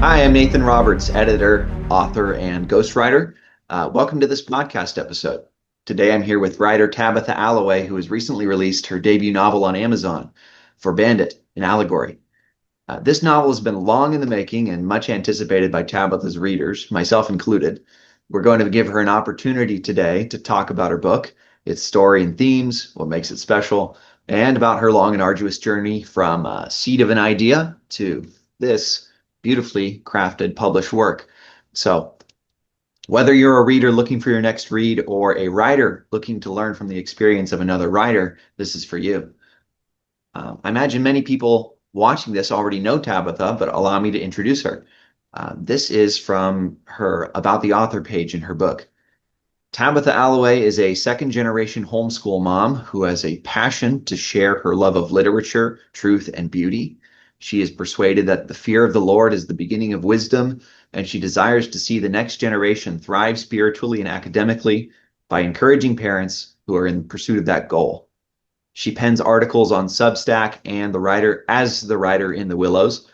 Hi, I'm Nathan Roberts, editor, author, and ghostwriter. Welcome to this podcast episode. Today I'm here with writer Tabitha Alloway, who has recently released her debut novel on Amazon, Forbandet, an Allegory. This novel has been long in the making and much anticipated by Tabitha's readers, myself included. We're going to give her an opportunity today to talk about her book, its story and themes, what makes it special, and about her long and arduous journey from seed of an idea to this beautifully crafted published work. So, whether you're a reader looking for your next read or a writer looking to learn from the experience of another writer, this is for you. I imagine many people watching this already know Tabitha, but allow me to introduce her. This is from her About the Author page in her book. Tabitha Alloway is a second generation homeschool mom who has a passion to share her love of literature, truth, and beauty. She is persuaded that the fear of the Lord is the beginning of wisdom, and she desires to see the next generation thrive spiritually and academically by encouraging parents who are in pursuit of that goal. She pens articles on Substack and the writer in The Willows,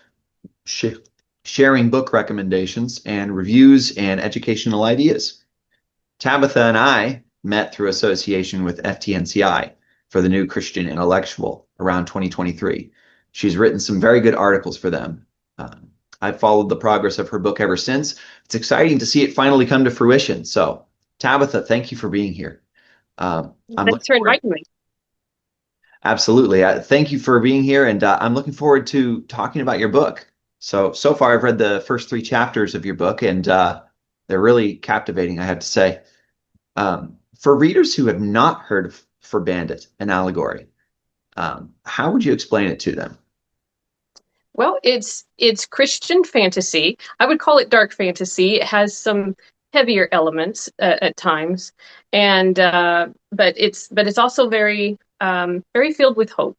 sharing book recommendations and reviews and educational ideas. Tabitha and I met through association with FTNCI for the New Christian Intellectual around 2023. She's written some very good articles for them. I've followed the progress of her book ever since. It's exciting to see it finally come to fruition. So, Tabitha, thank you for being here. I'm Thanks looking for forward. inviting me. Absolutely. Thank you for being here, and I'm looking forward to talking about your book. So far, I've read the first three chapters of your book, and they're really captivating, I have to say. For readers who have not heard of Forbandet, an allegory, how would you explain it to them? Well, it's Christian fantasy. I would call it dark fantasy. It has some heavier elements at times, and but it's also very filled with hope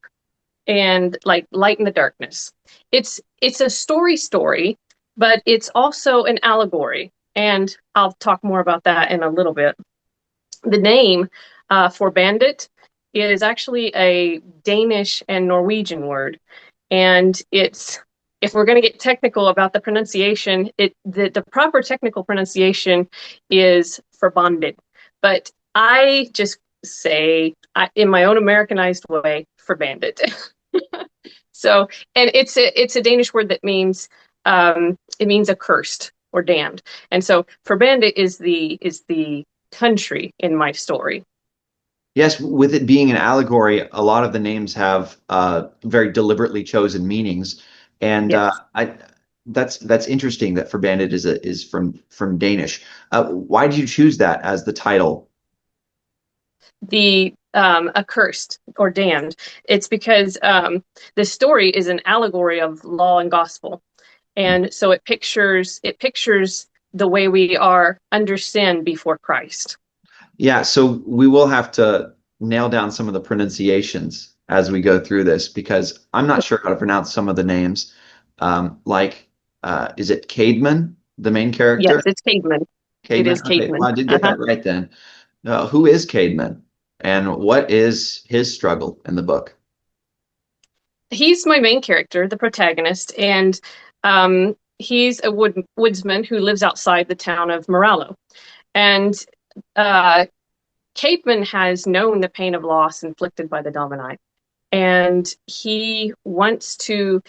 and like light in the darkness. It's a story, but it's also an allegory, and I'll talk more about that in a little bit. The name for bandit is actually a Danish and Norwegian word. And it's, if we're going to get technical about the pronunciation, the proper technical pronunciation is Forbandet. But I just say, in my own Americanized way, Forbandet. So, and it's a Danish word that means it means accursed or damned. And so Forbandet is the country in my story. Yes, with it being an allegory, a lot of the names have very deliberately chosen meanings, and Yes. I that's interesting that Forbandet is from Danish. Why did you choose that as the title? The accursed or damned. It's because the story is an allegory of law and gospel, and so it pictures the way we are under sin before Christ. Yeah, so we will have to nail down some of the pronunciations as we go through this because I'm not sure how to pronounce some of the names. Like, is it Caedmon, the main Yes, character? it's caveman. It is Caedmon? Okay, caveman. well, I did get Uh-huh. that right then. Who is Caedmon, and what is his struggle in the book? He's my main character, the protagonist, and he's a woodsman who lives outside the town of Morallo. And uh, Capeman has known the pain of loss inflicted by the Domini, and he wants to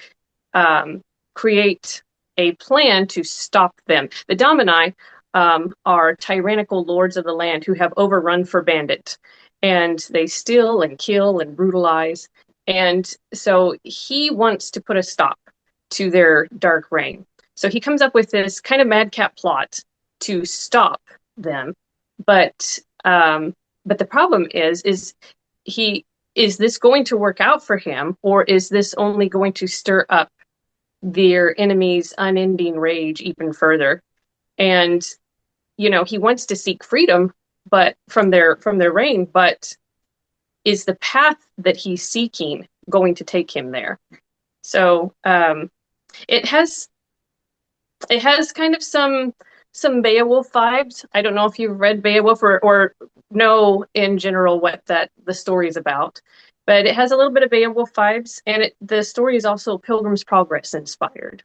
create a plan to stop them. The Domini are tyrannical lords of the land who have overrun Forbandet, and they steal and kill and brutalize. And so he wants to put a stop to their dark reign. So he comes up with this kind of madcap plot to stop them. But but the problem is he is this going to work out for him, or is this only going to stir up their enemy's unending rage even further? And he wants to seek freedom, but from their reign. But is the path that he's seeking going to take him there? So it has it has kind of some Beowulf vibes. I don't know if you've read Beowulf or know in general what that the story is about, but it has a little bit of Beowulf vibes, and the story is also Pilgrim's Progress inspired.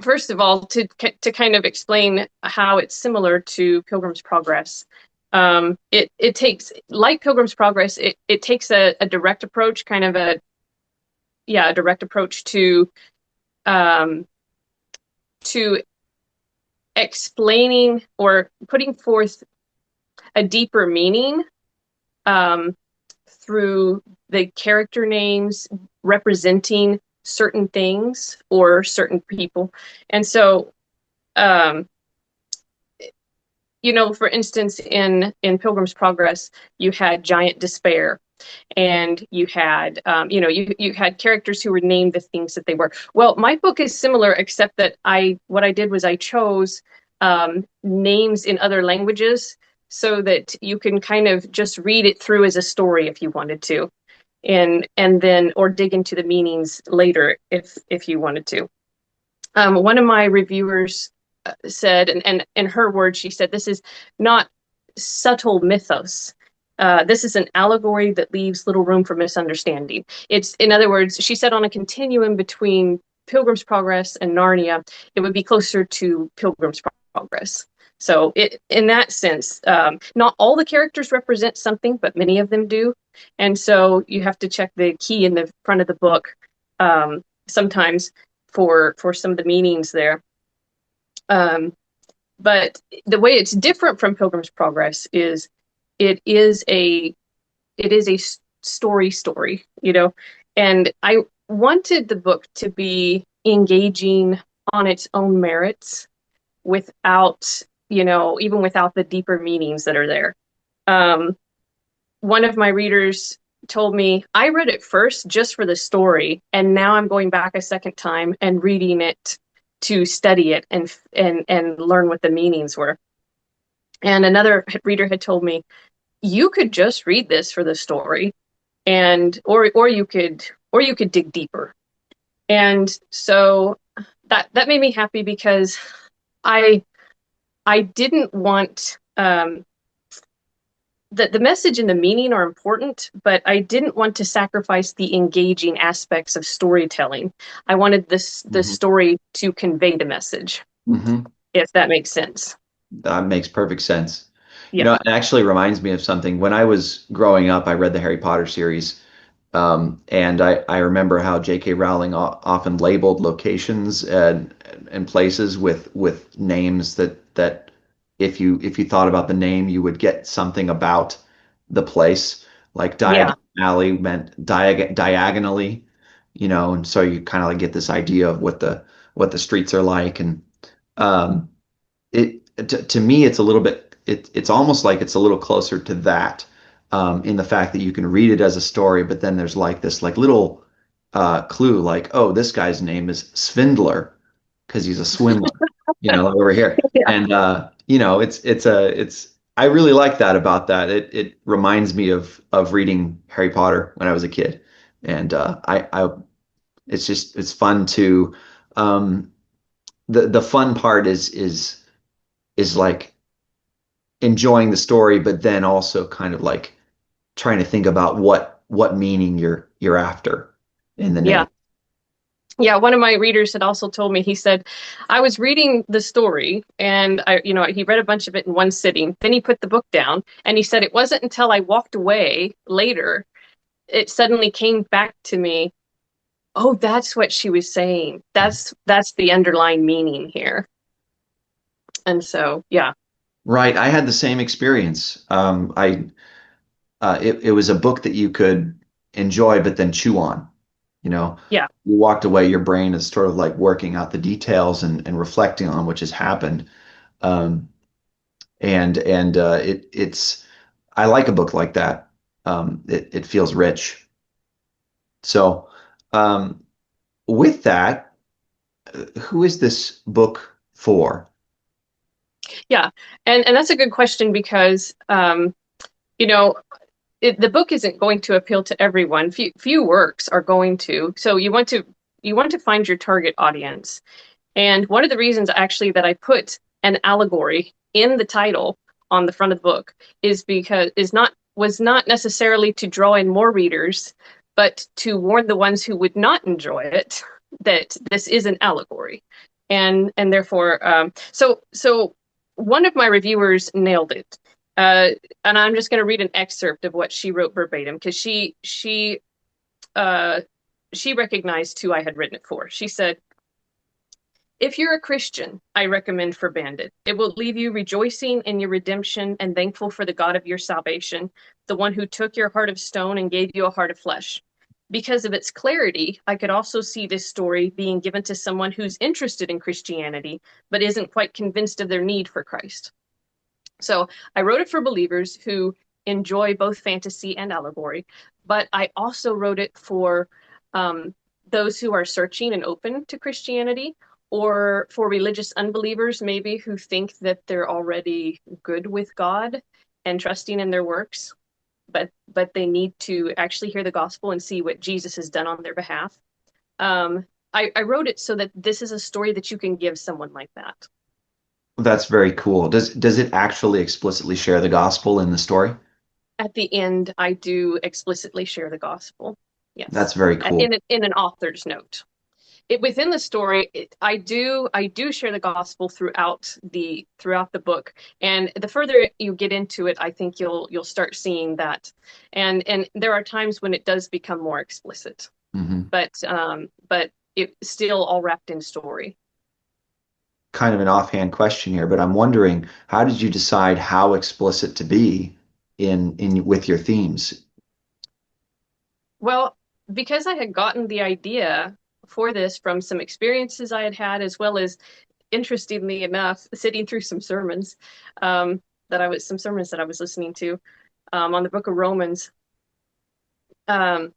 first of all, to kind of explain how it's similar to Pilgrim's Progress, it takes, like Pilgrim's Progress, it takes a direct approach, kind of a direct approach um, to explaining or putting forth a deeper meaning um, through the character names representing certain things or certain people. And so, um, for instance, in Pilgrim's Progress, you had Giant Despair, and you had you had characters who were named the things that they were. Well, my book is similar, except that I did was I chose names in other languages so that you can kind of just read it through as a story if you wanted to, and then or dig into the meanings later if you wanted to. One of my reviewers said, and in her words, she said, "This is not subtle mythos. This is an allegory that leaves little room for misunderstanding." It's, in other words, she said, on a continuum between Pilgrim's Progress and Narnia, it would be closer to Pilgrim's Progress. So, in that sense, not all the characters represent something, but many of them do. And so you have to check the key in the front of the book sometimes for some of the meanings there. But the way it's different from Pilgrim's Progress is it is a story, and I wanted the book to be engaging on its own merits without, even without the deeper meanings that are there. One of my readers told me, I read it first just for the story, and now I'm going back a second time and reading it to study it and learn what the meanings were. And another reader had told me, you could just read this for the story, and or you could dig deeper. And so that made me happy, because I didn't want the message and the meaning are important, but I didn't want to sacrifice the engaging aspects of storytelling. I wanted the story to convey the message, if that makes sense. That makes perfect sense. Yeah. It actually reminds me of something. When I was growing up, I read the Harry Potter series. And I remember how J.K. Rowling often labeled locations and places with names that if you thought about the name, you would get something about the place. Like Yeah. Diagon Alley meant diagonally, and so you kind of like get this idea of what the streets are like. And um, to me, it's a little bit, it's almost like it's a little closer to that, in the fact that you can read it as a story, but then there's like this like little clue, like, oh, this guy's name is Svindler because he's a swindler, over here. Yeah. And it's I really like that about that. It reminds me of reading Harry Potter when I was a kid, and I it's fun to the fun part is like enjoying the story, but then also kind of like trying to think about what meaning you're after in the Yeah. name. Yeah, one of my readers had also told me, he said, I was reading the story, and he read a bunch of it in one sitting. Then he put the book down, and he said it wasn't until I walked away later, it suddenly came back to me. Oh, that's what she was saying. That's the underlying meaning here. And so, yeah. Right. I had the same experience. It was a book that you could enjoy, but then chew on. Yeah. You walked away, your brain is sort of like working out the details and reflecting on what just happened. Um, and it's I like a book like that. It feels rich. So, um, with that, who is this book for? Yeah. And that's a good question, because you know, the book isn't going to appeal to everyone. Few works are going to. So you want to find your target audience. And one of the reasons actually that I put an allegory in the title on the front of the book is because is not was not necessarily to draw in more readers, but to warn the ones who would not enjoy it that this is an allegory. and therefore, so one of my reviewers nailed it, uh, and I'm just going to read an excerpt of what she wrote verbatim because uh, she recognized who I had written it for. She said, "If you're a Christian, I recommend Forbandet. It will leave you rejoicing in your redemption and thankful for the God of your salvation, the one who took your heart of stone and gave you a heart of flesh. Because of its clarity, I could also see this story being given to someone who's interested in Christianity, but isn't quite convinced of their need for Christ." So I wrote it for believers who enjoy both fantasy and allegory, but I also wrote it for um, those who are searching and open to Christianity, or for religious unbelievers, maybe who think that they're already good with God and trusting in their works, but they need to actually hear the gospel and see what Jesus has done on their behalf. I wrote it so that this is a story that you can give someone like that. That's very cool. Does it actually explicitly share the gospel in the story? At the end, I do explicitly share the gospel. That's Yes, very cool. in an author's note. Within the story, I do share the gospel throughout the book, and the further you get into it, I think you'll start seeing that, and there are times when it does become more explicit, Hmm. but it's still all wrapped in story. Kind of an offhand question here, but I'm wondering, how did you decide how explicit to be in with your themes? Well, because I had gotten the idea for this from some experiences I had had, as well as, interestingly enough, sitting through um, some sermons that I was listening to on the Book of Romans. Um,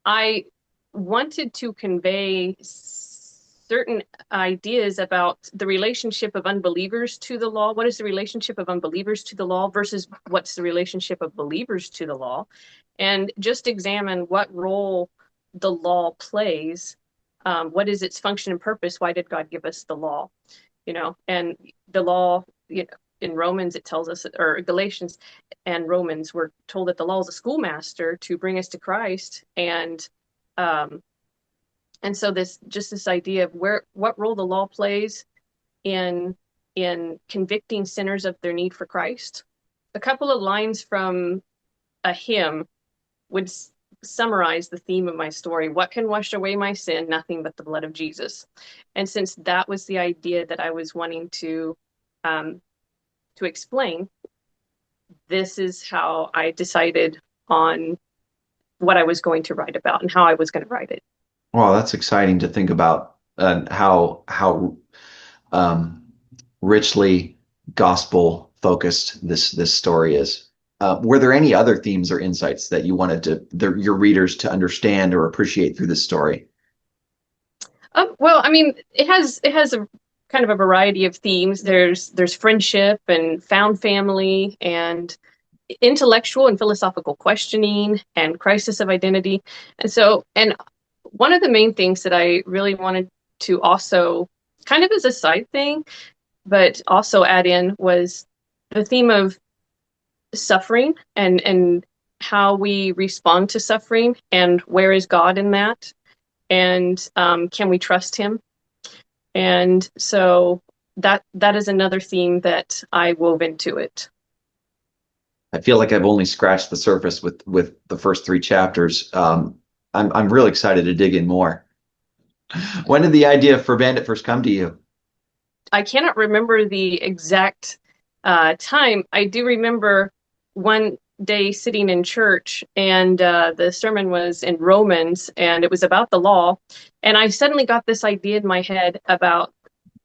I wanted to convey certain ideas about the relationship of unbelievers to the law. What is the relationship of unbelievers to the law versus what's the relationship of believers to the law? And just examine what role the law plays. What is its function and purpose? Why did God give us the law? And the law, in Romans, it tells us, or Galatians and Romans, we're told that the law is a schoolmaster to bring us to Christ. Um, and so this idea of what role the law plays in convicting sinners of their need for Christ. A couple of lines from a hymn would summarize the theme of my story. What can wash away my sin? Nothing but the blood of Jesus. And since that was the idea that I was wanting um, to explain, this is how I decided on what I was going to write about and how I was going to write it. Well, that's exciting to think about how um, richly gospel focused this story is. Were there any other themes or insights that you wanted your readers to understand or appreciate through this story? Well, I mean, it has a kind of a variety of themes. There's friendship and found family and intellectual and philosophical questioning and crisis of identity. And one of the main things that I really wanted to also, kind of as a side thing, but also add in, was the theme of suffering and how we respond to suffering and where is God in that, and can we trust Him? And so that is another theme that I wove into it. I feel like I've only scratched the surface with the first three chapters. I'm really excited to dig in more. When did the idea for Bandit first come to you? I cannot remember the exact time. I do remember one day sitting in church, and the sermon was in Romans, and it was about the law. And I suddenly got this idea in my head about,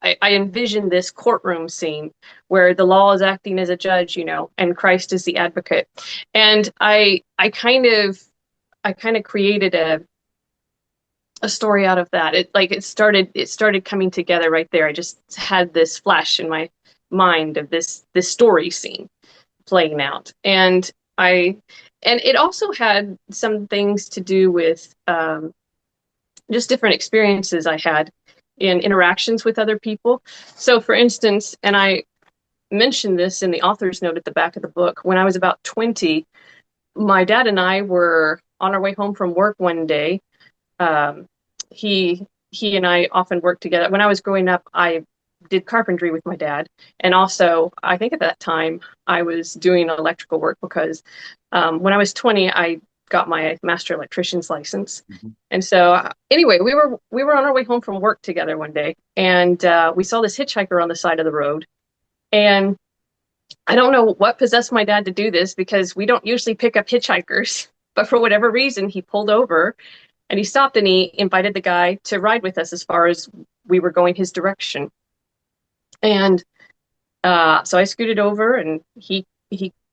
I envisioned this courtroom scene where the law is acting as a judge, and Christ is the advocate. And I kind of created a story out of that. It started coming together right there. I just had this flash in my mind of this story scene playing out. And it also had some things to do with just different experiences I had in interactions with other people. So for instance, and I mentioned this in the author's note at the back of the book, when I was about 20, my dad and I were on our way home from work one day. um, he he and I often worked together. When I was growing up, I did carpentry with my dad. And also, I think at that time, I was doing electrical work because when I was 20, I got my master electrician's license. Mhm. And so, anyway, we were on our way home from work together one day, and we saw this hitchhiker on the side of the road. And I don't know what possessed my dad to do this because we don't usually pick up hitchhikers. But for whatever reason, he pulled over and he stopped and he invited the guy to ride with us as far as we were going his direction. And so I scooted over and he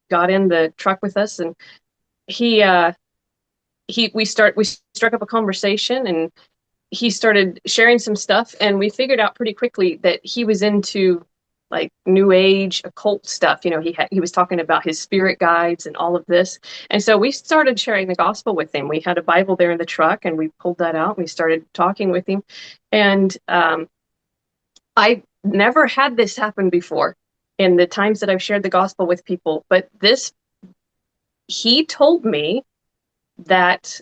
got in the truck with us and he we struck up a conversation and he started sharing some stuff and we figured out pretty quickly that he was into like new age occult stuff. He was talking about his spirit guides and all of this. And so we started sharing the gospel with him. We had a Bible there in the truck and we pulled that out and we started talking with him. And I never had this happen before in the times that I've shared the gospel with people, but this he told me that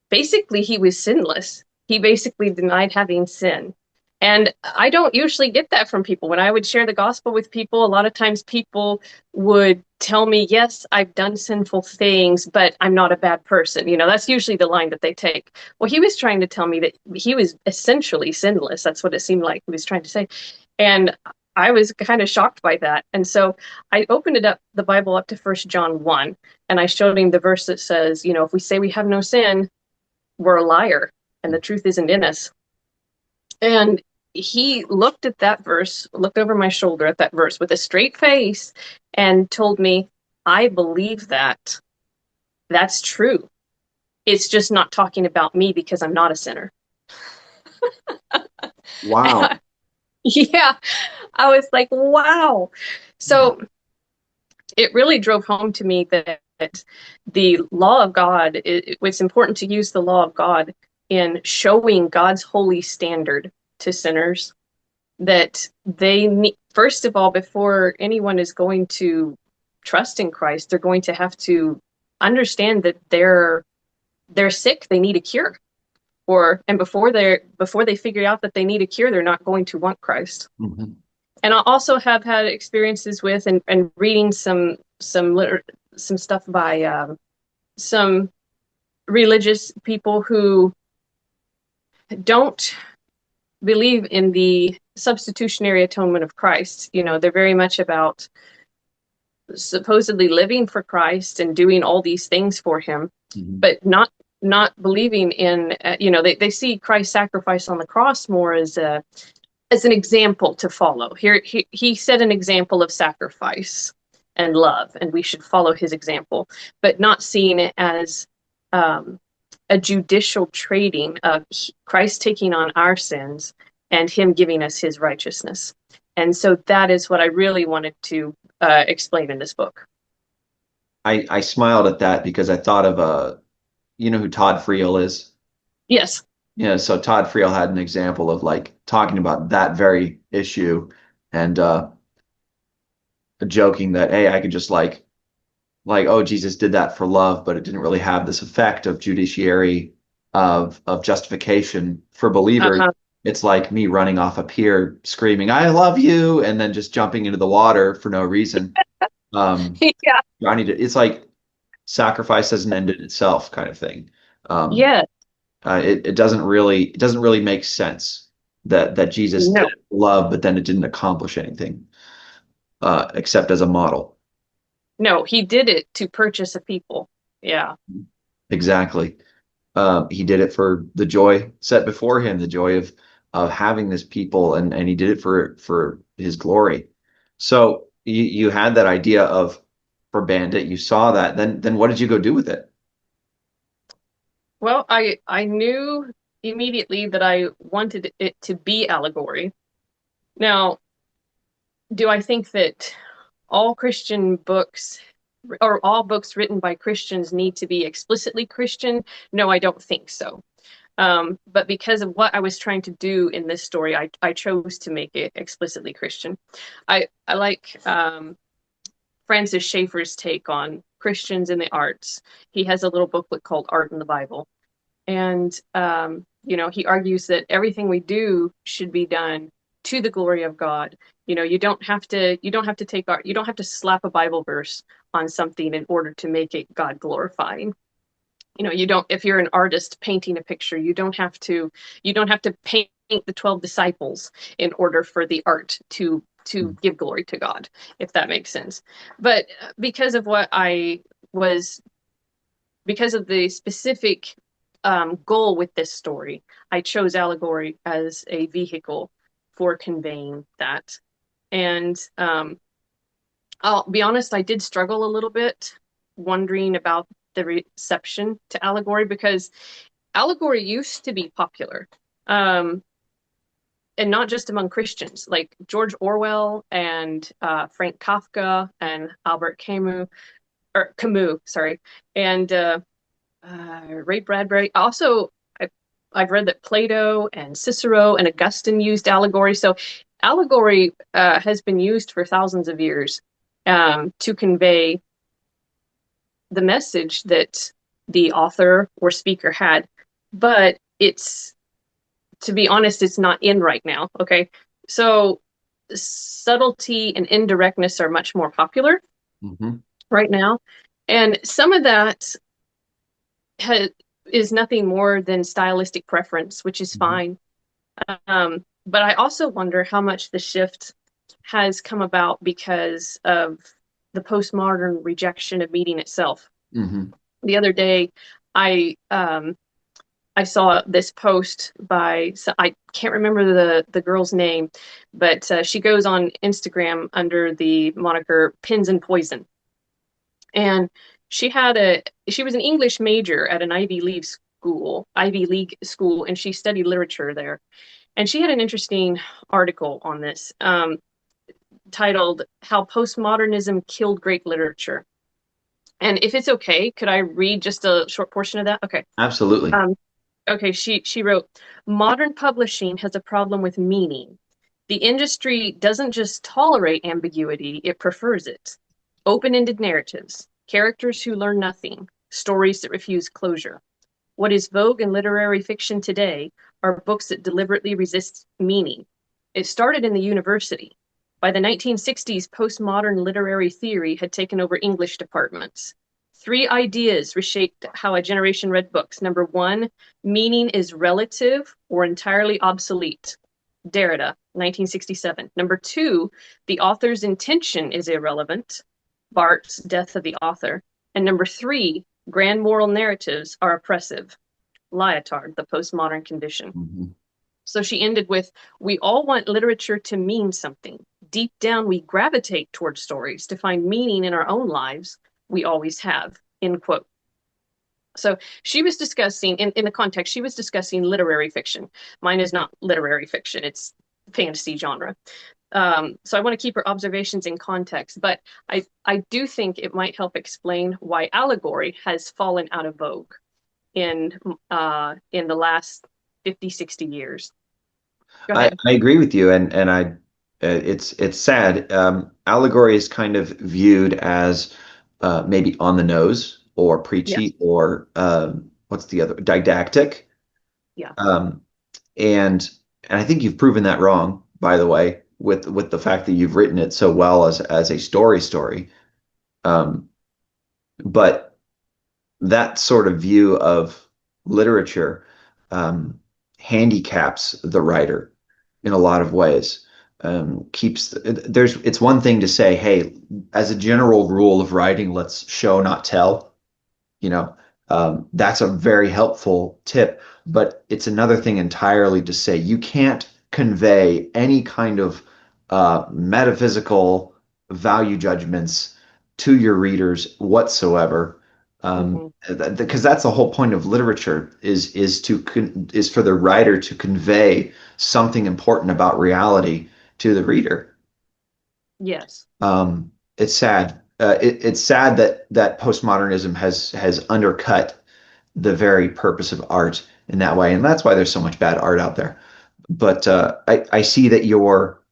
basically he was sinless. He basically denied having sin. And I don't usually get that from people. When I would share the gospel with people, a lot of times people would tell me, yes, I've done sinful things, but I'm not a bad person. That's usually the line that they take. Well, he was trying to tell me that he was essentially sinless. That's what it seemed like he was trying to say. And I was kind of shocked by that. And so I opened the Bible up to 1 John 1, and I showed him the verse that says, if we say we have no sin, we're a liar and the truth isn't in us. And he looked at that verse, looked over my shoulder at that verse with a straight face and told me, I believe that. That's true. It's just not talking about me because I'm not a sinner. Wow. Yeah, I was like, wow. Wow. So it really drove home to me that the law of God, it's important to use the law of God in showing God's holy standard to sinners, that they need, first of all, before anyone is going to trust in Christ, they're going to have to understand that they're sick, they need a cure. And before they figure out that they need a cure, they're not going to want Christ. Mhm. And I also have had experiences with and reading some stuff by some religious people who don't believe in the substitutionary atonement of Christ. They're very much about supposedly living for Christ and doing all these things for him, Mhm. but not believing in they see Christ's sacrifice on the cross more as an example to follow. Here he set an example of sacrifice and love, and we should follow his example, but not seeing it as a judicial trading of Christ taking on our sins and him giving us his righteousness. And so that is what I really wanted to explain in this book. I smiled at that because I thought of you know who Todd Friel is? Yes. Yeah, so Todd Friel had an example of like talking about that very issue and joking that hey, I could just like oh Jesus did that for love, but it didn't really have this effect of judiciary of justification for believers. Uh-huh. It's like me running off a pier screaming I love you and then just jumping into the water for no reason. Um, Yeah. I need to. It's like sacrifice doesn't end in itself kind of thing. Um, Yeah. it doesn't really make sense that Jesus No. did love, but then it didn't accomplish anything except as a model. No, he did it to purchase a people. Yeah. Exactly. He did it for the joy set before him, the joy of having this people, and he did it for his glory. So you had that idea of Forbandet, you saw that. Then what did you go do with it? Well, I knew immediately that I wanted it to be allegory. Now, do I think that all Christian books or all books written by Christians need to be explicitly Christian? No, I don't think so. But because of what I was trying to do in this story, I chose to make it explicitly Christian. I like Francis Schaeffer's take on Christians in the arts. He has a little booklet called Art in the Bible. And He argues that everything we do should be done to the glory of God. You don't have to slap a Bible verse on something in order to make it God glorifying. You don't, if you're an artist painting a picture, you don't have to paint the 12 disciples in order for the art to give glory to God, if that makes sense. But because of what I was because of the specific goal with this story, I chose allegory as a vehicle for conveying that. And I'll be honest, I did struggle a little bit wondering about the reception to allegory, because allegory used to be popular. And not just among Christians, like George Orwell and Frank Kafka and Albert Camus, or Camus, sorry, and Ray Bradbury. Also, I've read that Plato and Cicero and Augustine used allegory. So allegory has been used for thousands of years to convey the message that the author or speaker had. But to be honest, it's not in right now. Okay. So subtlety and indirectness are much more popular Hmm. right now. And some of that is nothing more than stylistic preference, which is Hmm. fine. But I also wonder how much the shift has come about because of the postmodern rejection of meaning itself. Hmm. The other day, I I saw this post by, so I can't remember the girl's name, but she goes on Instagram under the moniker Pins and Poison, and she was an English major at an Ivy League school, and she studied literature there. And she had an interesting article on this, titled "How Postmodernism Killed Great Literature." And if it's okay, could I read just a short portion of that? Okay. Absolutely. Um, okay, she wrote, "Modern publishing has a problem with meaning. The industry doesn't just tolerate ambiguity, it prefers it. Open-ended narratives, characters who learn nothing, stories that refuse closure. What is vogue in literary fiction today are books that deliberately resist meaning. It started in the university. By the 1960s, postmodern literary theory had taken over English departments. Three ideas reshaped how a generation read books. Number one, meaning is relative or entirely obsolete. Derrida, 1967. Number two, the author's intention is irrelevant. Barthes' Death of the Author. And number three, grand moral narratives are oppressive. Lyotard, The Postmodern Condition. Hmm. So she ended with, we all want literature to mean something. Deep down, we gravitate towards stories to find meaning in our own lives. We always have, end quote. So she was discussing, in the context, she was discussing literary fiction. Mine is not literary fiction, it's fantasy genre. So I want to keep her observations in context, but I do think it might help explain why allegory has fallen out of vogue in the last 50, 60 years. Go ahead. I agree with you, and it's sad. Allegory is kind of viewed as maybe on the nose or Yes. preachy or what's the other didactic. Yeah. Um, and and I think you've proven that wrong, by the way, with the fact that you've written it so well as a story. Um, but that sort of view of literature um, handicaps the writer in a lot of ways. Keeps there's It's one thing to say, hey, as a general rule of writing, let's show, not tell. You know, that's a very helpful tip. But it's another thing entirely to say you can't convey any kind of metaphysical value judgments to your readers whatsoever. Hmm. Because that's the whole point of literature is for the writer to convey something important about reality to the reader. Yes. It's sad. It's sad that postmodernism has undercut the very purpose of art in that way, and that's why there's so much bad art out there. But I see that your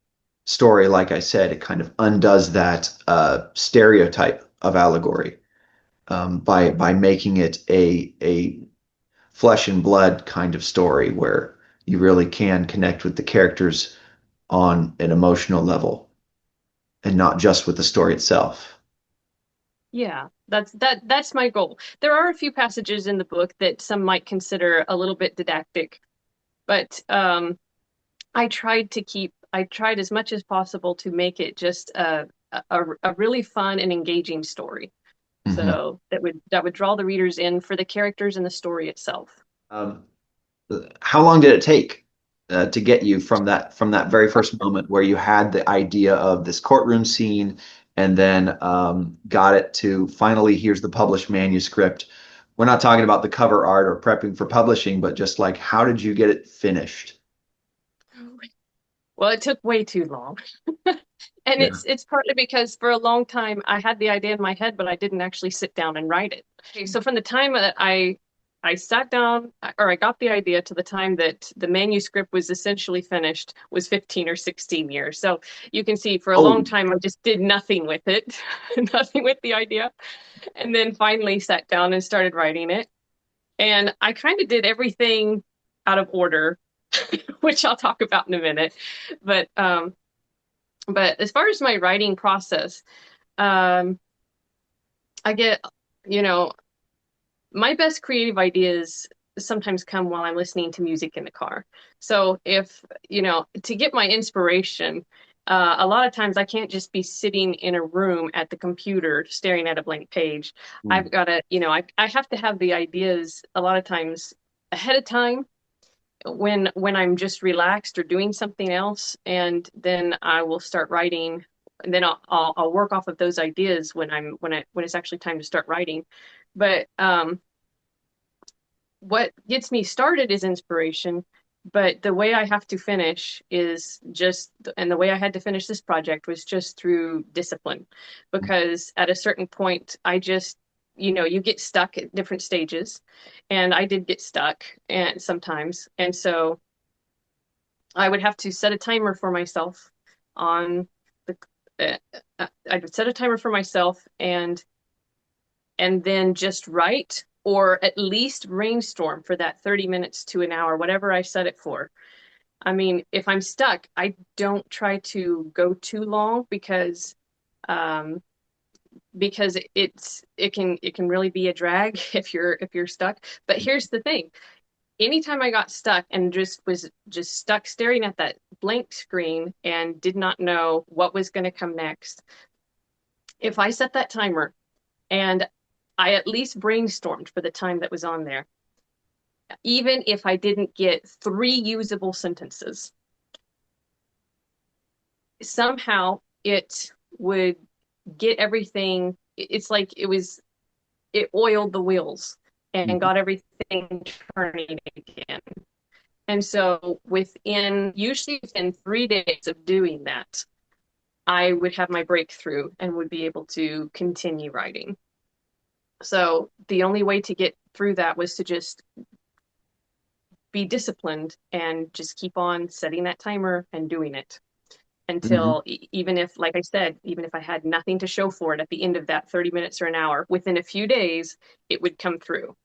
story, like I said, it kind of undoes that stereotype of allegory by making it a flesh and blood kind of story where you really can connect with the characters on an emotional level and not just with the story itself. Yeah, that's my goal. There are a few passages in the book that some might consider a little bit didactic, but I tried as much as possible to make it just a really fun and engaging story. Mm-hmm. So that would draw the readers in for the characters and the story itself. Um, how long did it take to get you from that very first moment where you had the idea of this courtroom scene and then got it to finally here's the published manuscript? We're not talking about the cover art or prepping for publishing, but just like how did you get it finished? Well, it took way too long. And Yeah. it's partly because for a long time I had the idea in my head, but I didn't actually sit down and write it. Okay, so from the time that I sat down or I got the idea to the time that the manuscript was essentially finished was 15 or 16 years. So you can see for a long Oh, time I just did nothing with it, nothing with the idea, and then finally sat down and started writing it. And I kind of did everything out of order, which I'll talk about in a minute. But um, but as far as my writing process, um, I get, you know, my best creative ideas sometimes come while I'm listening to music in the car. So if, to get my inspiration, a lot of times I can't just be sitting in a room at the computer staring at a blank page. mm, I've got to, I have to have the ideas a lot of times ahead of time when I'm just relaxed or doing something else, and then I will start writing. And then I'll work off of those ideas when it's actually time to start writing. But what gets me started is inspiration. But the way I have to finish is just, and the way I had to finish this project was just through discipline, because at a certain point, I just, you get stuck at different stages, and I did get stuck and sometimes, and so I would have to set a timer for myself on the I would set a timer for myself and then just write or at least brainstorm for that 30 minutes to an hour, whatever I set it for. I mean, if I'm stuck, I don't try to go too long um because it can really be a drag if you're stuck. But here's the thing, anytime I got stuck and just stuck staring at that blank screen and did not know what was going to come next, if I set that timer and I at least brainstormed for the time that was on there, even if I didn't get three usable sentences, somehow it would get everything. It's like it oiled the wheels and mhm, got everything turning again. And so usually within 3 days of doing that, I would have my breakthrough and would be able to continue writing. So the only way to get through that was to just be disciplined and just keep on setting that timer and doing it mhm, until, even if, like I said, even if I had nothing to show for it at the end of that 30 minutes or an hour, within a few days, it would come through.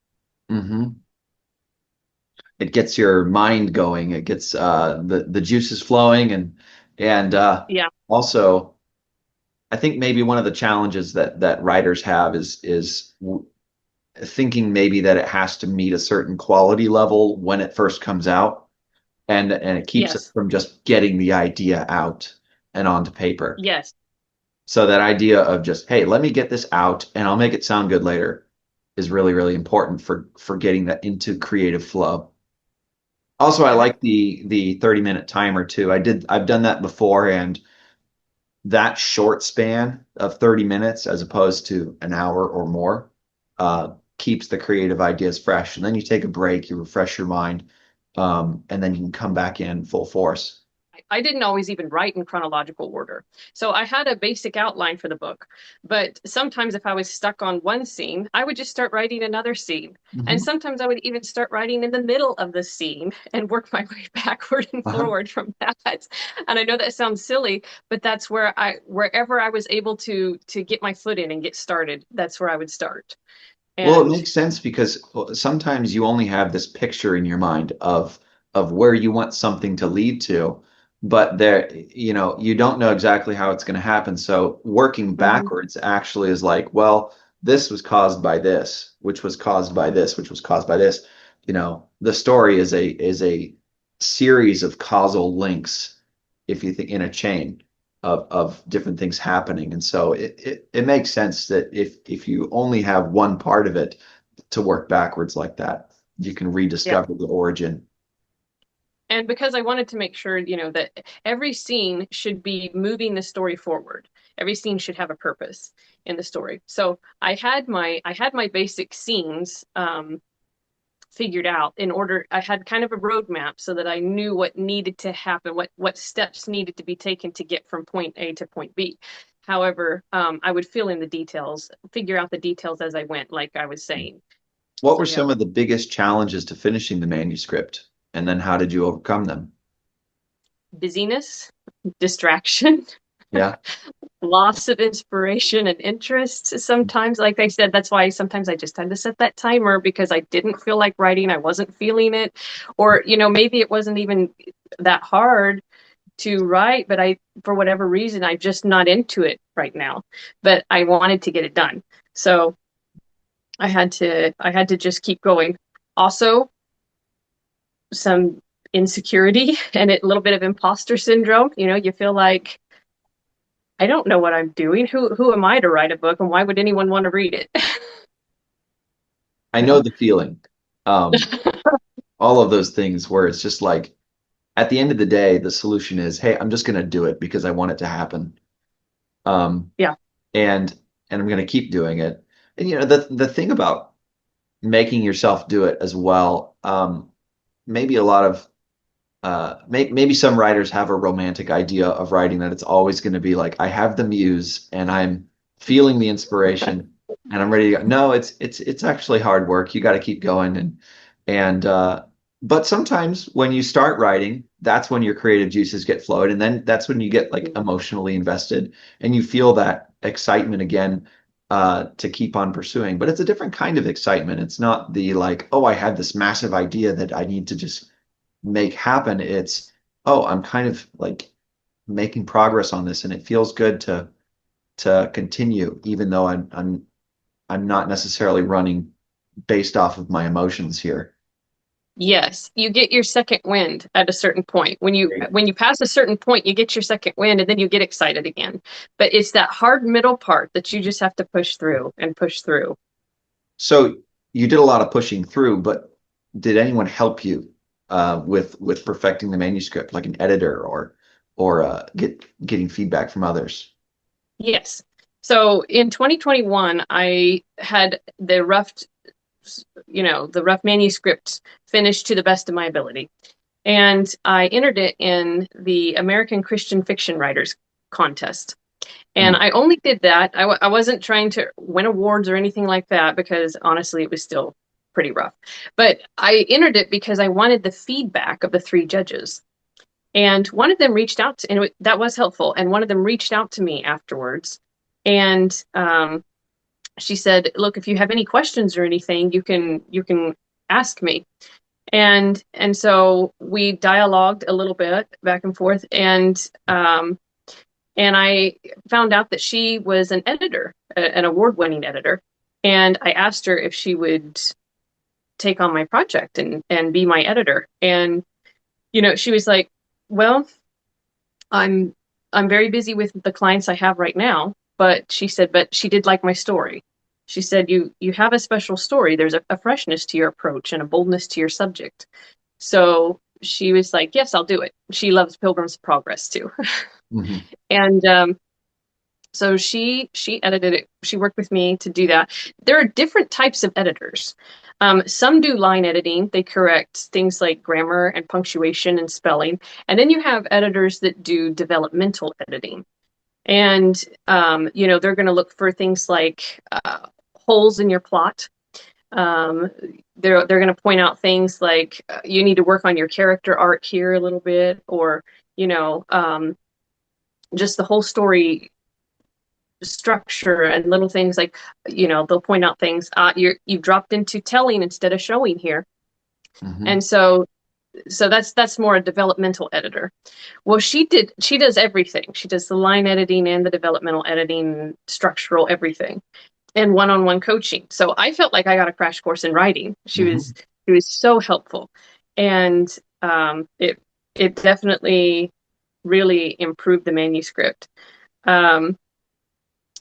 mhm. It gets your mind going. It gets the juices flowing and Yeah. also I think maybe one of the challenges that writers have is thinking maybe that it has to meet a certain quality level when it first comes out, and it keeps us Yes. from just getting the idea out and onto paper. Yes. So that idea of just, hey, let me get this out and I'll make it sound good later is really, really important for getting that into creative flow. Also, I Yeah. like the 30-minute timer too. I've done that before, and that short span of 30 minutes as opposed to an hour or more keeps the creative ideas fresh. And then you take a break, you refresh your mind, and then you can come back in full force. I didn't always even write in chronological order. So I had a basic outline for the book, but sometimes if I was stuck on one scene, I would just start writing another scene. And Mhm. sometimes I would even start writing in the middle of the scene and work my way backward and Uh-huh. forward from that. And I know that sounds silly, but that's wherever I was able to get my foot in and get started, that's where I would start. Well, it And makes sense because sometimes you only have this picture in your mind of where you want something to lead to, but there, you don't know exactly how it's going to happen. So working mhm, backwards actually is like, well, this was caused by this, which was caused by this, which was caused by this. The story is a series of causal links, if you think in a chain of different things happening. And so it makes sense that if you only have one part of it to work backwards like that, you can yeah. rediscover the origin. And because I wanted to make sure, that every scene should be moving the story forward. Every scene should have a purpose in the story. So I had my basic scenes figured out. In order, I had kind of a roadmap so that I knew what needed to happen, what steps needed to be taken to get from point A to point B. However, I would fill in the details, figure out the details as I went, like I was saying. What So were yeah, some of the biggest challenges to finishing the manuscript? And then how did you overcome them? busyness, distraction, Yeah. loss of inspiration and interest sometimes. Like I said, that's why sometimes I just had to set that timer because I didn't feel like writing. I wasn't feeling it. Or, maybe it wasn't even that hard to write, but for whatever reason, I'm just not into it right now. But I wanted to get it done. So I had to just keep going. Also, some insecurity and a little bit of imposter syndrome. You feel like I don't know what I'm doing. Who am I to write a book, and why would anyone want to read it? I know the feeling. Um, all of those things where it's just like at the end of the day, the solution is, hey, I'm just going to do it because I want it to happen. Um, Yeah. and and I'm going to keep doing it. And the thing about making yourself do it as well, maybe a lot of maybe some writers have a romantic idea of writing that it's always going to be like I have the muse and I'm feeling the inspiration and I'm ready to go. No, it's actually hard work. You got to keep going and but sometimes when you start writing, that's when your creative juices get flowed, and then that's when you get like emotionally invested and you feel that excitement again to keep on pursuing. But it's a different kind of excitement. It's not the like, oh, I had this massive idea that I need to just make happen. It's, oh, I'm kind of like making progress on this and it feels good to continue, even though I'm not necessarily running based off of my emotions here. Yes, you get your second wind at a certain point. When you pass a certain point, you get your second wind and then you get excited again. But it's that hard middle part that you just have to push through and push through. So you did a lot of pushing through, but did anyone help you with perfecting the manuscript, like an editor or getting feedback from others? Yes. So in 2021, I had the rough manuscript finished to the best of my ability. And I entered it in the American Christian Fiction Writers Contest. And Mm. I only did that. I wasn't trying to win awards or anything like that because honestly, it was still pretty rough. But I entered it because I wanted the feedback of the three judges. And one of them reached out to, and that was helpful. And one of them reached out to me afterwards. And she said, "Look, if you have any questions or anything, you can ask me." And so we dialogued a little bit back and forth, and I found out that she was an editor, an award-winning editor, and I asked her if she would take on my project and be my editor. And she was like, "Well, I'm I'm very busy with the clients I have right now," but she said, "But she did like my story." She said, "You have a special story. There's a freshness to your approach and a boldness to your subject." So she was like, "Yes, I'll do it." She loves Pilgrim's Progress too. Mhm. And so she edited it. She worked with me to do that. There are different types of editors. Some do line editing. They correct things like grammar and punctuation and spelling. And then you have editors that do developmental editing. And they're going to look for things like holes in your plot. Um, they're going to point out things like you need to work on your character arc here a little bit, or you know, um, just the whole story structure and little things like, they'll point out things. You've dropped into telling instead of showing here. Hmm. And so that's more a developmental editor. Well, she does everything. She does the line editing and the developmental editing, structural everything, and one-on-one coaching. So I felt like I got a crash course in writing. Hmm. She was so helpful, and it definitely really improved the manuscript. Um,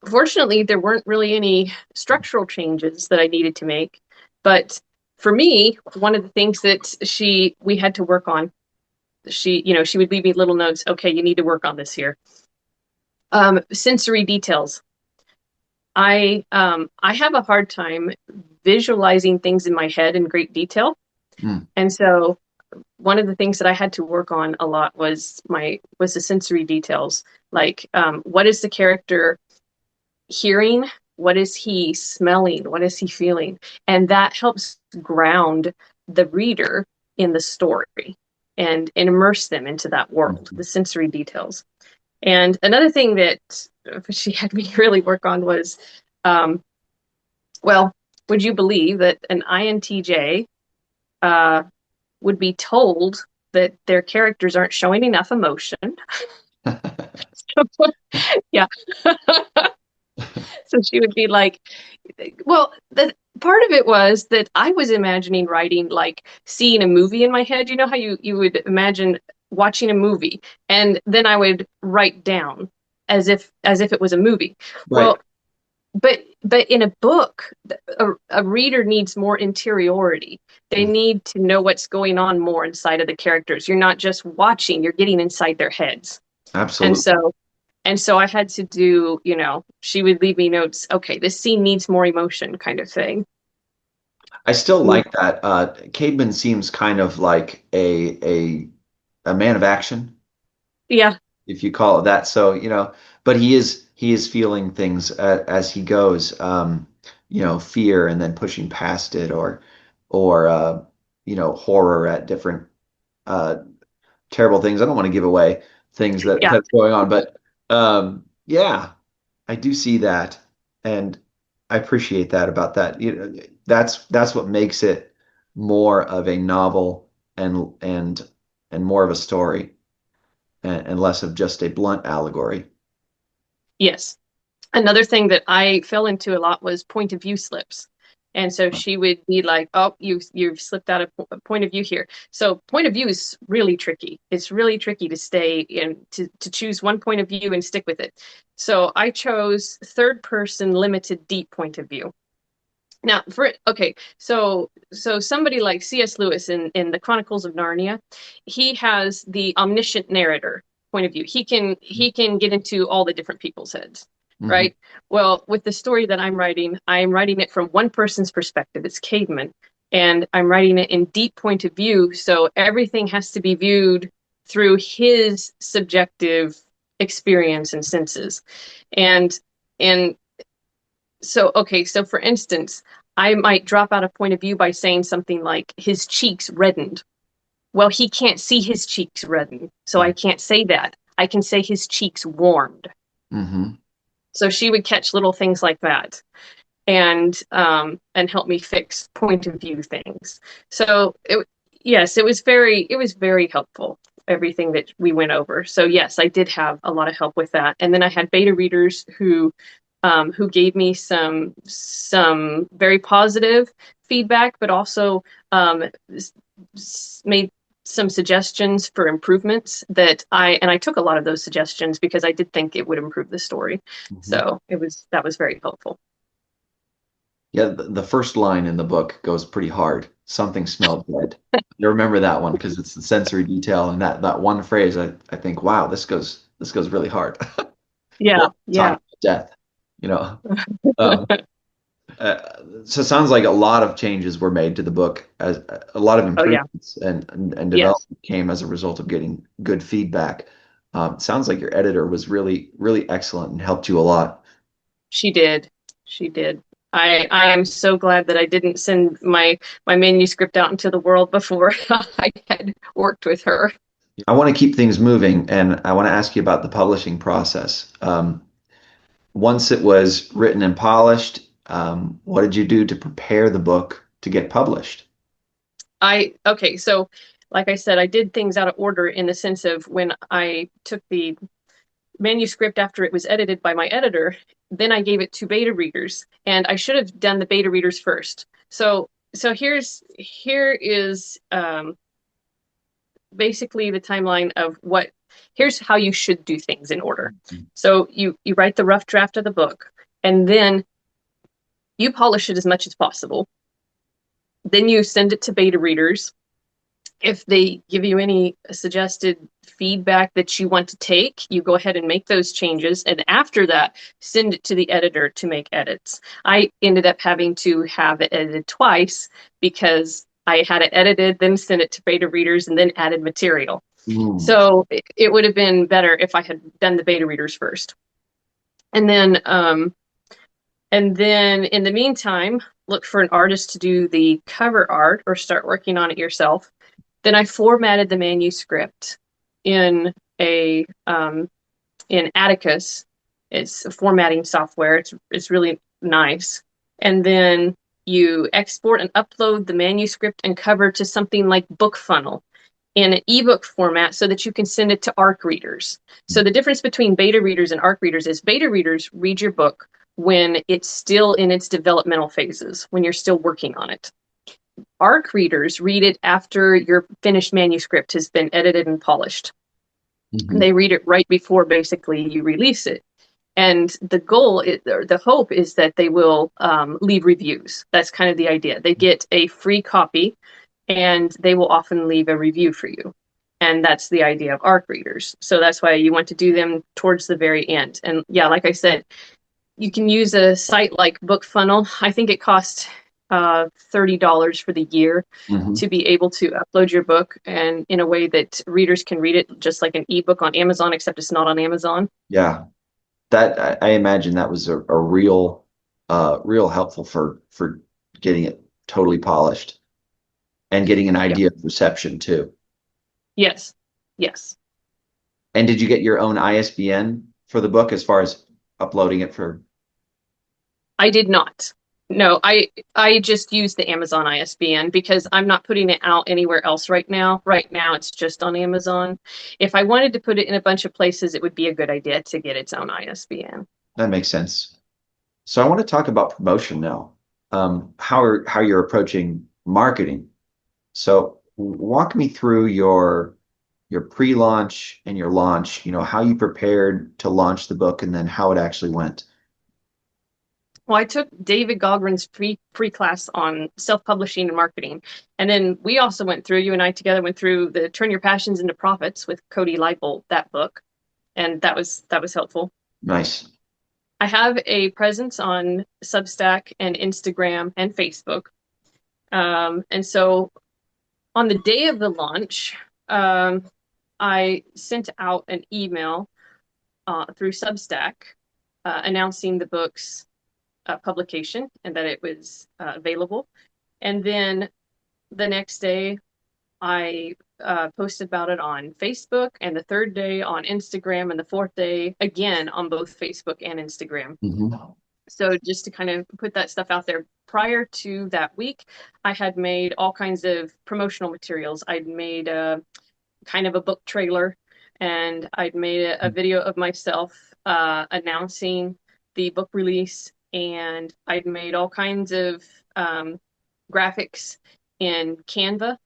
Fortunately, there weren't really any structural changes that I needed to make, but for me, one of the things that we had to work on, she would leave me little notes. Okay, you need to work on this here. Sensory details. I have a hard time visualizing things in my head in great detail, Mm. and so one of the things that I had to work on a lot was the sensory details. Like, what is the character hearing? What is he smelling? What is he feeling? And that helps ground the reader in the story and immerse them into that world, Mhm. the sensory details. And another thing that she had me really work on was, um, well, would you believe that an INTJ uh, would be told that their characters aren't showing enough emotion? Yeah. So she would be like, well, the part of it was that I was imagining writing like seeing a movie in my head. You know how you would imagine watching a movie and then I would write down as if it was a movie. Right. Well, but in a book, a reader needs more interiority. They Mm. need to know what's going on more inside of the characters. You're not just watching, you're getting inside their heads. And Absolutely. so and so I had to do, she would leave me notes, okay, this scene needs more emotion kind of thing. I still Yeah. like that. Cademan seems kind of like a man of action, Yeah. if you call it that. So, but he is feeling things as he goes, fear and then pushing past it, or horror at different uh terrible things. I don't want to give away things Yeah. that's going on, but yeah, I do see that, and I appreciate that about that. That's what makes it more of a novel and more of a story, and less of just a blunt allegory. Yes. Another thing that I fell into a lot was point of view slips. And so she would be like, "Oh, you've slipped out of point of view here." So point of view is really tricky. It's really tricky to stay in to choose one point of view and stick with it. So I chose third person limited deep point of view. Now, so somebody like C.S. Lewis in the Chronicles of Narnia, he has the omniscient narrator point of view. He can get into all the different people's heads, Hmm. right? Well, with the story that I'm writing it from one person's perspective. It's Caedmon, and I'm writing it in deep point of view, so everything has to be viewed through his subjective experience and senses, and and so for instance, I might drop out a point of view by saying something like his cheeks reddened. Well, he can't see his cheeks redden, so I can't say that. I can say his cheeks warmed. Hmm. So she would catch little things like that and help me fix point of view things. So yes, it was very helpful, everything that we went over. So yes, I did have a lot of help with that. And then I had beta readers who gave me some very positive feedback, but also made some suggestions for improvements that I took a lot of those suggestions because I did think it would improve the story. Hmm. So that was very helpful. Yeah, the first line in the book goes pretty hard. Something smelled dead. I remember that one because it's the sensory detail, and that one phrase. I think, wow, this goes really hard. Yeah, Well, talking yeah. about death, you know. Um, so it sounds like a lot of changes were made to the book, as a lot of Oh yeah. improvements and Yes, development came as a result of getting good feedback. Sounds like your editor was really, really excellent and helped you a lot. she did. She did. I am so glad that I didn't send my manuscript out into the world before I had worked with her. I want to keep things moving, and I want to ask you about the publishing process. once it was written and polished, what did you do to prepare the book to get published? Okay, so like I said, I did things out of order in the sense of when I took the manuscript after it was edited by my editor, then I gave it to beta readers, and I should have done the beta readers first. So here is basically the timeline of what here's how you should do things in order. So you write the rough draft of the book, and then you polish it as much as possible. Then you send it to beta readers. If they give you any suggested feedback that you want to take, you go ahead and make those changes. And after that, send it to the editor to make edits. I ended up having to have it edited twice because I had it edited, then sent it to beta readers, and then added material. Mm. So it would have been better if I had done the beta readers first. And then in the meantime, look for an artist to do the cover art or start working on it yourself. Then I formatted the manuscript in a in Atticus. It's a formatting software. It's really nice. And then you export and upload the manuscript and cover to something like BookFunnel in an ebook format so that you can send it to ARC readers. So the difference between beta readers and ARC readers is beta readers read your book when it's still in its developmental phases, when you're still working on it. ARC readers read it after your finished manuscript has been edited and polished. Mhm. And they read it right before basically you release it. And the goal, or the hope, is that they will leave reviews. That's kind of the idea. They get a free copy, and they will often leave a review for you. And that's the idea of ARC readers. So that's why you want to do them towards the very end. And yeah, like I said, you can use a site like BookFunnel. I think it costs $30 for the year Mhm. to be able to upload your book and in a way that readers can read it just like an ebook on Amazon, except it's not on Amazon. Yeah, that I imagine that was a real, real helpful for getting it totally polished and getting an Yeah. idea of reception too. Yes. Yes. And did you get your own ISBN for the book as far as uploading it for? I did not. No, I just use the Amazon ISBN because I'm not putting it out anywhere else right now. Right now it's just on Amazon. If I wanted to put it in a bunch of places, it would be a good idea to get its own ISBN. That makes sense. So I want to talk about promotion now. How you're approaching marketing. So walk me through your pre-launch and your launch, how you prepared to launch the book and then how it actually went. Well, I took David Gogren's pre class on self-publishing and marketing. And then we also went through, you and I together went through the Turn Your Passions into Profits with Cody Leipold, that book. And that was helpful. Nice. I have a presence on Substack and Instagram and Facebook. And so on the day of the launch, um, I sent out an email through Substack announcing the book's publication and that it was available. And then the next day, I posted about it on Facebook, and the third day on Instagram, and the fourth day again on both Facebook and Instagram. Mhm. So just to kind of put that stuff out there. Prior to that week, I had made all kinds of promotional materials. I'd made a kind of a book trailer, and I'd made a video of myself announcing the book release, and I'd made all kinds of graphics in Canva.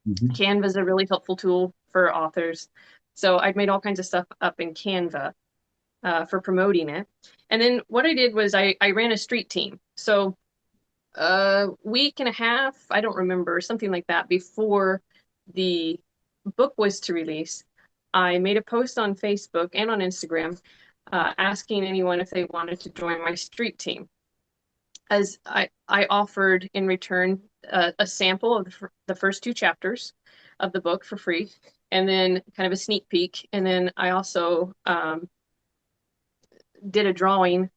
Mhm. Canva is a really helpful tool for authors. So I'd made all kinds of stuff up in Canva for promoting it. And then what I did was I ran a street team. So a week and a half, I don't remember, something like that, before the book was to release, I made a post on Facebook and on Instagram asking anyone if they wanted to join my street team. As I offered in return a sample of the first two chapters of the book for free, and then kind of a sneak peek. And then I also did a drawing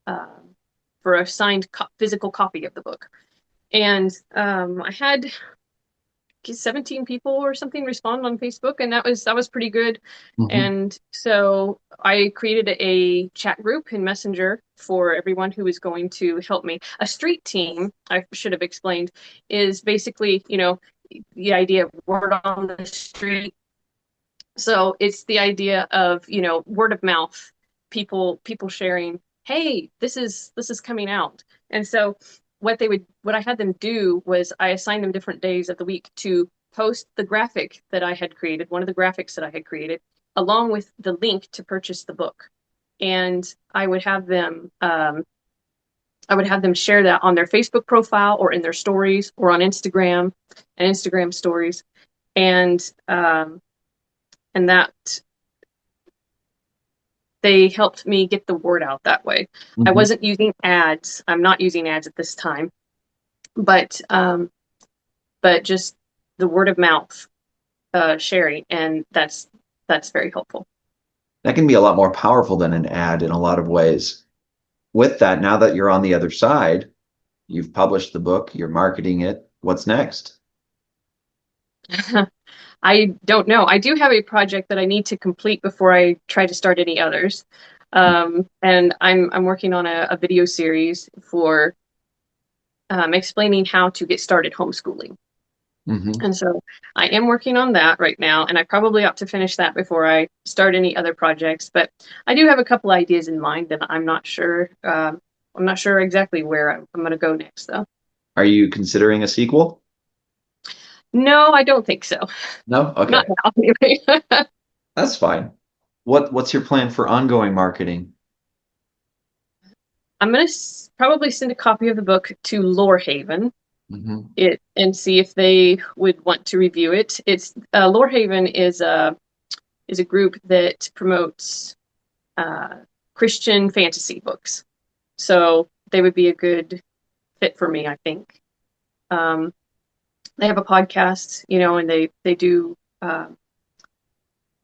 uh, for a signed physical copy of the book. And I had 17 people or something respond on Facebook, and that was pretty good. Hmm. And so I created a chat group in Messenger for everyone who is going to help me. A street team, I should have explained, is basically, the idea of word on the street. So it's the idea of, word of mouth, people sharing, hey, this is coming out. And so what I had them do was I assigned them different days of the week to post the graphic that I had created, one of the graphics that I had created, along with the link to purchase the book. And I would have them share that on their Facebook profile or in their stories or on Instagram and Instagram stories. And that they helped me get the word out that way. I Hmm. wasn't using ads. I'm not using ads at this time, but just the word of mouth sharing, and that's very helpful. That can be a lot more powerful than an ad in a lot of ways. With that, now that you're on the other side, you've published the book, you're marketing it. What's next? I don't know. I do have a project that I need to complete before I try to start any others. And I'm working on a video series for explaining how to get started homeschooling. Hmm. And so I am working on that right now, and I probably ought to finish that before I start any other projects. But I do have a couple ideas in mind, and I'm not sure. I'm not sure exactly where I'm going to go next, though. Are you considering a sequel? No, I don't think so. No? Not Okay. now, anyway. That's fine. What's your plan for ongoing marketing? I'm going to probably send a copy of the book to Lorehaven Hmm. it and see if they would want to review it. It's Lorehaven is a group that promotes uh, Christian fantasy books. So they would be a good fit for me, I think. Um, they have a podcast, and uh,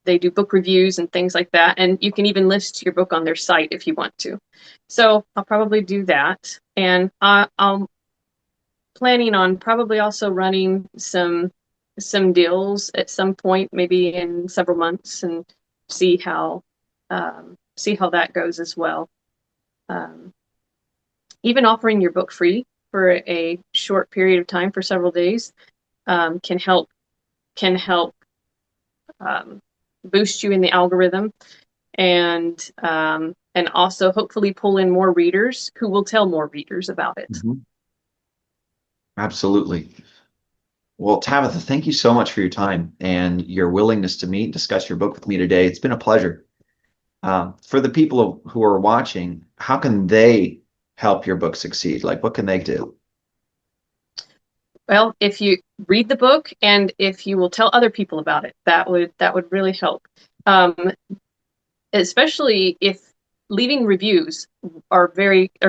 they do book reviews and things like that, and you can even list your book on their site if you want to. So I'll probably do that, and I'm planning on probably also running some deals at some point, maybe in several months, and see how that goes as well. Um, Even offering your book free for a short period of time for several days can help um, boost you in the algorithm and also hopefully pull in more readers who will tell more readers about it. Hmm. Absolutely. Well, Tabitha, thank you so much for your time and your willingness to meet and discuss your book with me today. It's been a pleasure. For the people who are watching, how can they help your book succeed? Like, what can they do? Well, if you read the book and if you will tell other people about it, that would really help. Um, Especially if leaving reviews are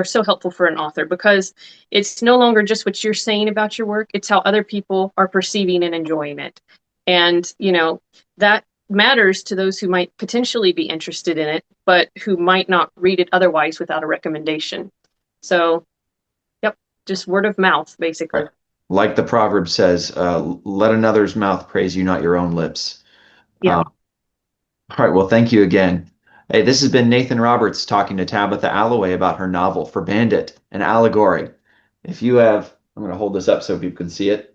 so helpful for an author, because it's no longer just what you're saying about your work, it's how other people are perceiving and enjoying it. And that matters to those who might potentially be interested in it but who might not read it otherwise without a recommendation. So yep, just word of mouth Right. basically. Like the proverb says, let another's mouth praise you, not your own lips. Yeah. All right. Well, thank you again. Hey, this has been Nathan Roberts talking to Tabitha Alloway about her novel, Forbandet, an Allegory. I'm going to hold this up so people can see it.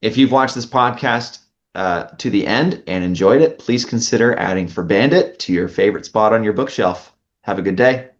If you've watched this podcast to the end and enjoyed it, please consider adding Forbandet to your favorite spot on your bookshelf. Have a good day.